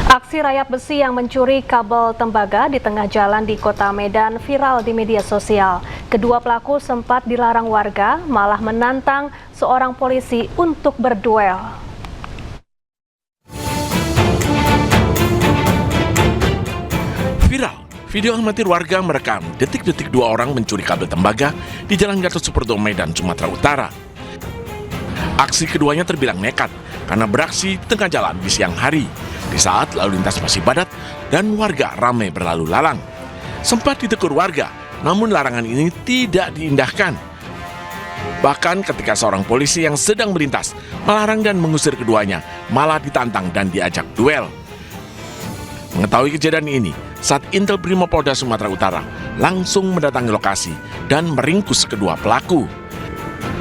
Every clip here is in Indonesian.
Aksi rayap besi yang mencuri kabel tembaga di tengah jalan di Kota Medan viral di media sosial. Kedua pelaku sempat dilarang warga, malah menantang seorang polisi untuk berduel. Viral, video amatir warga merekam detik-detik dua orang mencuri kabel tembaga di Jalan Gatot Subroto, Medan, Sumatera Utara. Aksi keduanya terbilang nekat karena beraksi di tengah jalan di siang hari, di saat lalu lintas masih padat dan warga ramai berlalu lalang. Sempat ditegur warga, namun larangan ini tidak diindahkan. Bahkan ketika seorang polisi yang sedang melintas melarang dan mengusir keduanya, malah ditantang dan diajak duel. Mengetahui kejadian ini, saat Intel Brimopolda Sumatera Utara langsung mendatangi lokasi dan meringkus kedua pelaku.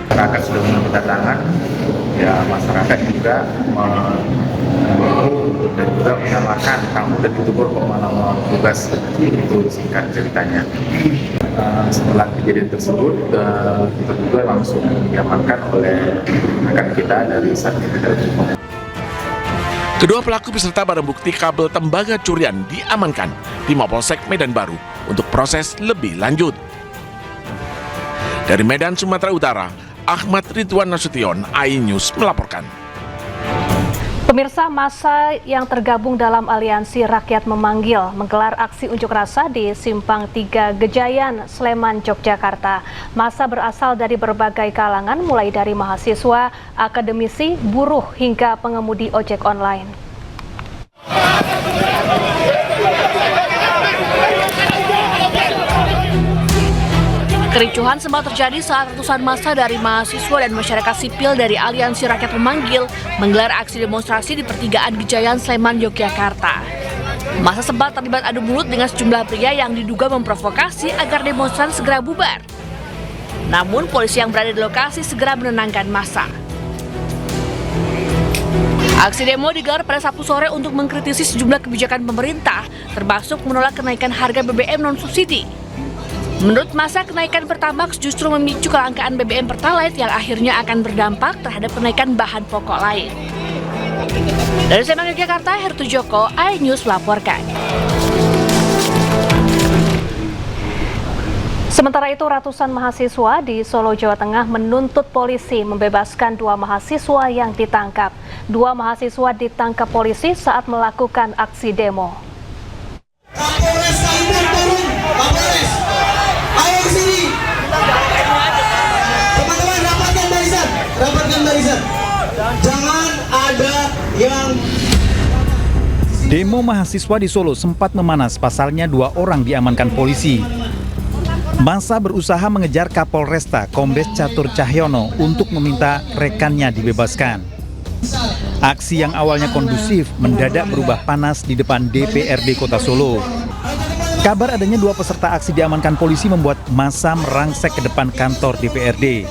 Masyarakat sudah mulai berdatangan, ya masyarakat juga dan juga menyalahkan kamu dan ditegur kok malah melawan tugas. Itu singkat ceritanya. Setelah kejadian tersebut, kita juga langsung diamankan oleh rekan kita dari Satgas. Kedua pelaku beserta barang bukti kabel tembaga curian diamankan di Mapolsek Medan Baru untuk proses lebih lanjut. Dari Medan, Sumatera Utara, Ahmad Ridwan Nasution, iNews melaporkan. Pemirsa, massa yang tergabung dalam Aliansi Rakyat Memanggil menggelar aksi unjuk rasa di Simpang 3 Gejayan, Sleman, Yogyakarta. Massa berasal dari berbagai kalangan, mulai dari mahasiswa, akademisi, buruh, hingga pengemudi ojek online. Kericuhan sempat terjadi saat ratusan massa dari mahasiswa dan masyarakat sipil dari Aliansi Rakyat Memanggil menggelar aksi demonstrasi di pertigaan Gejayan, Sleman, Yogyakarta. Massa sempat terlibat adu mulut dengan sejumlah pria yang diduga memprovokasi agar demonstran segera bubar. Namun polisi yang berada di lokasi segera menenangkan massa. Aksi demo digelar pada Sabtu sore untuk mengkritisi sejumlah kebijakan pemerintah, termasuk menolak kenaikan harga BBM non-subsidi. Menurut massa, kenaikan Pertamax justru memicu kelangkaan BBM Pertalite yang akhirnya akan berdampak terhadap kenaikan bahan pokok lain. Dari Sleman, Yogyakarta, Hertu Joko, iNews melaporkan. Sementara itu, ratusan mahasiswa di Solo, Jawa Tengah menuntut polisi membebaskan dua mahasiswa yang ditangkap. Dua mahasiswa ditangkap polisi saat melakukan aksi demo. Jangan ada yang Demo mahasiswa di Solo sempat memanas, pasalnya dua orang diamankan polisi. Massa berusaha mengejar Kapolresta Kombes Catur Cahyono untuk meminta rekannya dibebaskan. Aksi yang awalnya kondusif mendadak berubah panas di depan DPRD Kota Solo. Kabar adanya dua peserta aksi diamankan polisi membuat massa merangsek ke depan kantor DPRD.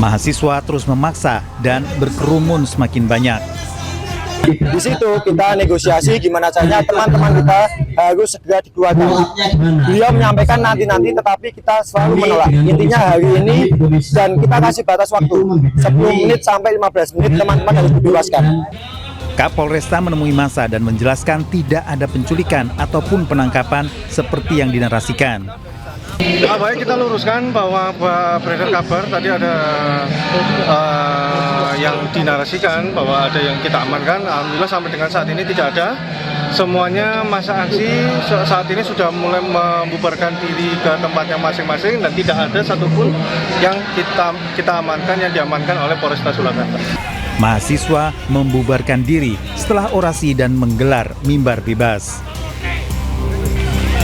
Mahasiswa terus memaksa dan berkerumun semakin banyak. Di situ kita negosiasi gimana caranya teman-teman kita harus segera dikeluarkan. Beliau menyampaikan nanti, tetapi kita selalu menolak. Intinya hari ini dan kita kasih batas waktu 10 menit sampai 15 menit teman-teman harus dibebaskan. Kapolresta menemui massa dan menjelaskan tidak ada penculikan ataupun penangkapan seperti yang dinarasikan. Baik, kita luruskan bahwa beredar kabar tadi ada yang dinarasikan bahwa ada yang kita amankan. Alhamdulillah sampai dengan saat ini tidak ada. Semuanya masa aksi saat ini sudah mulai membubarkan diri ke tempatnya masing-masing dan tidak ada satupun yang kita amankan yang diamankan oleh Polresta Surakarta. Mahasiswa membubarkan diri setelah orasi dan menggelar mimbar bebas.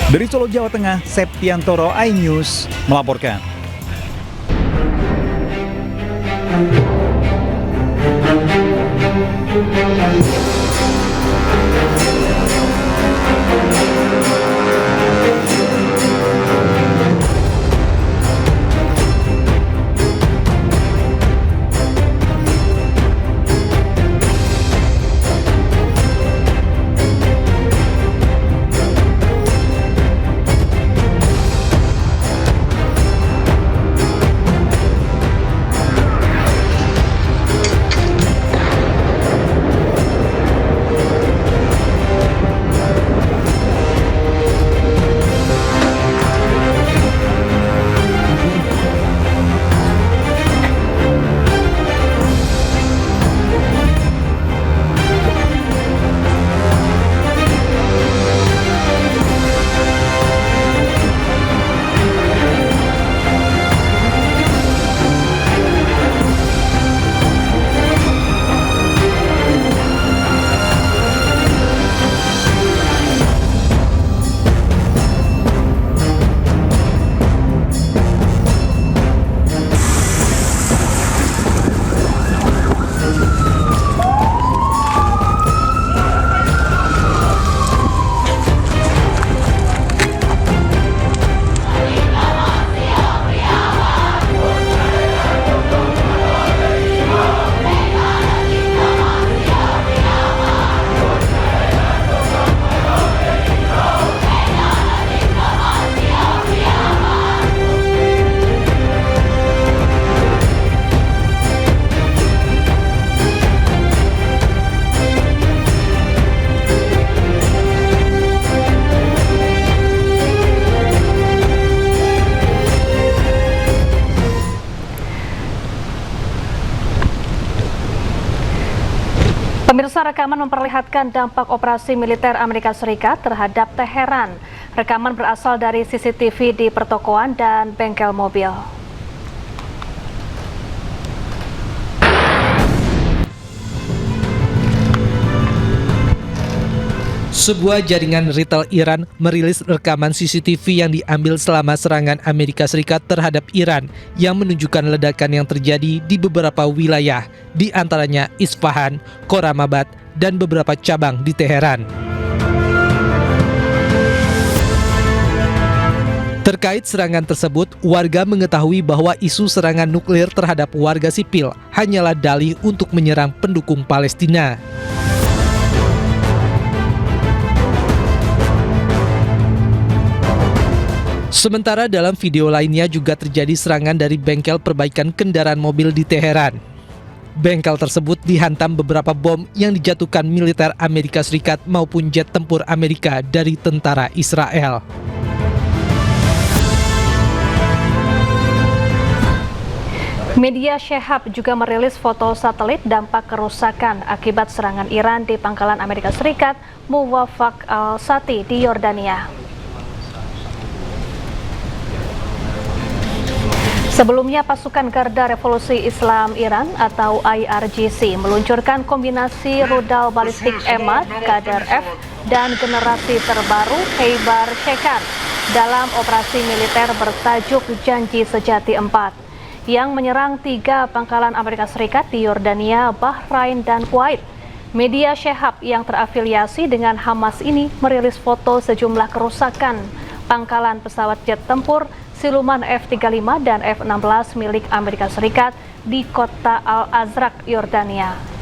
Dari Solo, Jawa Tengah, Septiantoro, iNews melaporkan. Rekaman memperlihatkan dampak operasi militer Amerika Serikat terhadap Teheran. Rekaman berasal dari CCTV di pertokoan dan bengkel mobil. Sebuah jaringan retail Iran merilis rekaman CCTV yang diambil selama serangan Amerika Serikat terhadap Iran yang menunjukkan ledakan yang terjadi di beberapa wilayah, di antaranya Isfahan, Khoramabad, dan beberapa cabang di Teheran. Terkait serangan tersebut, warga mengetahui bahwa isu serangan nuklir terhadap warga sipil hanyalah dalih untuk menyerang pendukung Palestina. Sementara dalam video lainnya juga terjadi serangan dari bengkel perbaikan kendaraan mobil di Teheran. Bengkel tersebut dihantam beberapa bom yang dijatuhkan militer Amerika Serikat maupun jet tempur Amerika dari tentara Israel. Media Shehab juga merilis foto satelit dampak kerusakan akibat serangan Iran di pangkalan Amerika Serikat Muwafaq al-Sati di Yordania. Sebelumnya, pasukan Garda Revolusi Islam Iran atau IRGC meluncurkan kombinasi rudal balistik Emad, Qadar F, dan generasi terbaru Khaybar Shekan dalam operasi militer bertajuk Janji Sejati 4 yang menyerang 3 pangkalan Amerika Serikat di Yordania, Bahrain, dan Kuwait. Media Shehab yang terafiliasi dengan Hamas ini merilis foto sejumlah kerusakan pangkalan pesawat jet tempur siluman F-35 dan F-16 milik Amerika Serikat di kota Al-Azraq, Yordania.